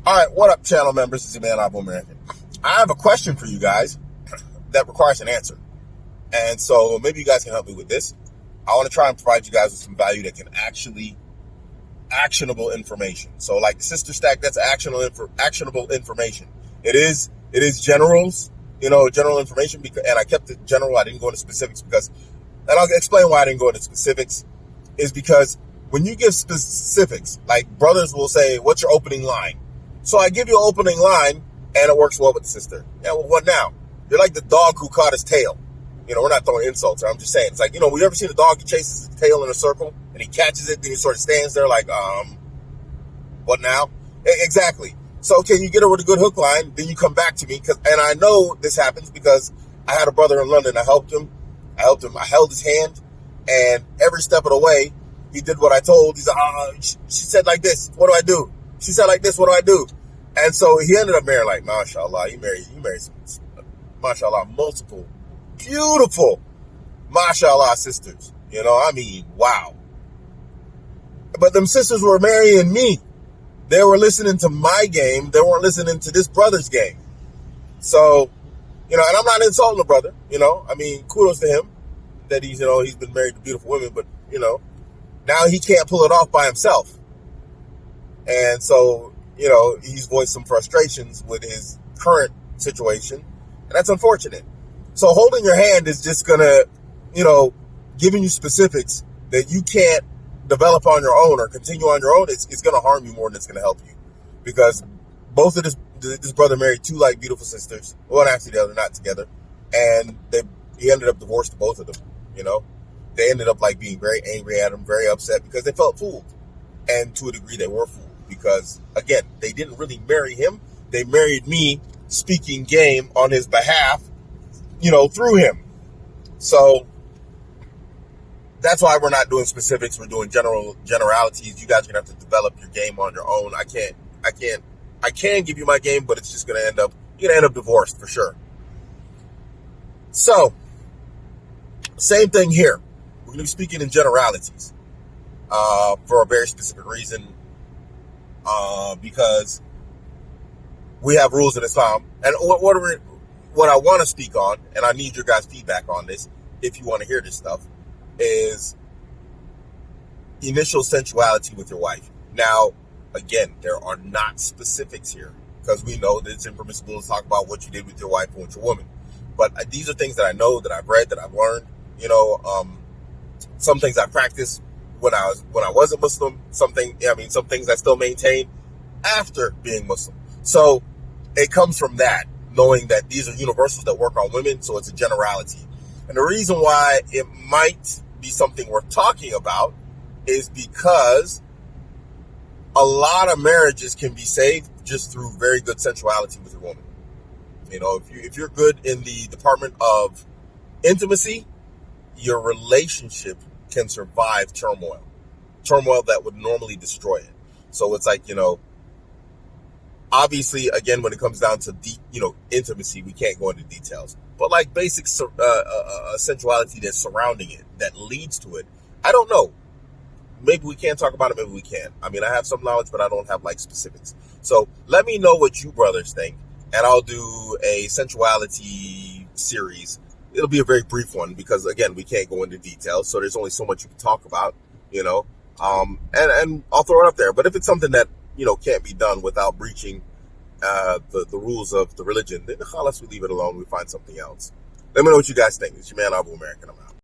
All right, what up, channel members? It's your man, Abuamerican. I have a question for you guys that requires an answer. And so maybe you guys can help me with this. I want to try and provide you guys with some value that can actually actionable information. So like the sister stack, that's actionable information. It is generals, general information, because, and I kept it general. I didn't go into specifics because, and I'll explain why I didn't go into specifics, is because when you give specifics, like brothers will say, what's your opening line? So I give you an opening line and it works well with the sister. Yeah, well, what now? You're like the dog who caught his tail. We're not throwing insults. I'm just saying. It's like, we ever seen a dog who chases his tail in a circle and he catches it, then he sort of stands there like, what now? Exactly. So can you get her with a good hook line? Then you come back to me. And I know this happens because I had a brother in London. I helped him. I held his hand, and every step of the way, he did what I told. He's like, she said like this. What do I do? She said like this. What do I do? And so he ended up marrying, like, mashallah, you married some, mashallah, multiple beautiful, mashallah, sisters. Wow. But them sisters were marrying me. They were listening to my game. They weren't listening to this brother's game. So, and I'm not insulting the brother, kudos to him that he's been married to beautiful women, but, now he can't pull it off by himself. And so, he's voiced some frustrations with his current situation, and that's unfortunate. So holding your hand is just going to, giving you specifics that you can't develop on your own or continue on your own. It's going to harm you more than it's going to help you, because both of this brother married two like beautiful sisters, one after the other, not together. And he ended up divorced to both of them. They ended up like being very angry at him, very upset because they felt fooled. And to a degree they were fooled because, again, they didn't really marry him. They married me speaking game on his behalf, through him. So that's why we're not doing specifics. We're doing generalities. You guys are gonna have to develop your game on your own. I can give you my game, but it's just you're gonna end up divorced for sure. So same thing here. We're gonna be speaking in generalities for a very specific reason, because we have rules in Islam. And what I want to speak on, and I need your guys' feedback on this if you want to hear this stuff, is initial sensuality with your wife. Now, again, there are not specifics here because we know that it's impermissible to talk about what you did with your wife and with your woman. But these are things that I know, that I've read, that I've learned. Some things I practiced when I wasn't Muslim. Some things I still maintain after being Muslim. So it comes from that, knowing that these are universals that work on women, so it's a generality. And the reason why it might be something worth talking about is because a lot of marriages can be saved just through very good sensuality with your woman. If you're good in the department of intimacy, your relationship can survive turmoil that would normally destroy it. So it's like, obviously, again, when it comes down to intimacy, we can't go into details. But like basic sensuality that's surrounding it, that leads to it, I don't know. Maybe we can talk about it, maybe we can't. I have some knowledge, but I don't have like specifics. So let me know what you brothers think, and I'll do a sensuality series. It'll be a very brief one because, again, we can't go into details, so there's only so much you can talk about, and I'll throw it up there. But if it's something that can't be done without breaching the rules of the religion, then we leave it alone. We find something else. Let me know what you guys think. It's your man, Abuamerican. I'm out.